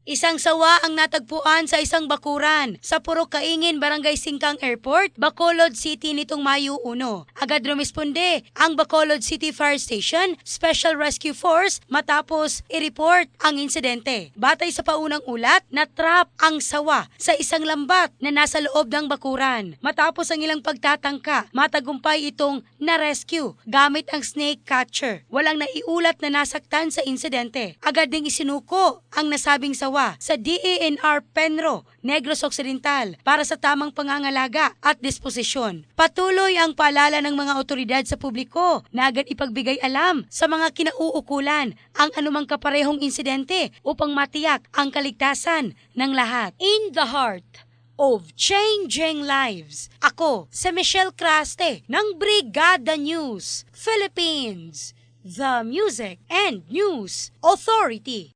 Isang sawa ang natagpuan sa isang bakuran sa Purok Kaingin, Barangay Singkang Airport, Bacolod City nitong Mayo 1. Agad rumisponde ang Bacolod City Fire Station Special Rescue Force matapos i-report ang insidente. Batay sa paunang ulat, natrap ang sawa sa isang lambat na nasa loob ng bakuran. Matapos ang ilang pagtatangka, matagumpay itong na-rescue gamit ang snake catcher. Walang naiulat na nasaktan sa insidente. Agad ding isinuko ang nasabing sawa sa DENR Penro, Negros Occidental para sa tamang pangangalaga at disposisyon. Patuloy ang paalala ng mga otoridad sa publiko na agad ipagbigay alam sa mga kinauukulan ang anumang kaparehong insidente upang matiyak ang kaligtasan ng lahat. In the heart of changing lives, ako si Michelle Craste ng Brigada News Philippines, the Music and News Authority.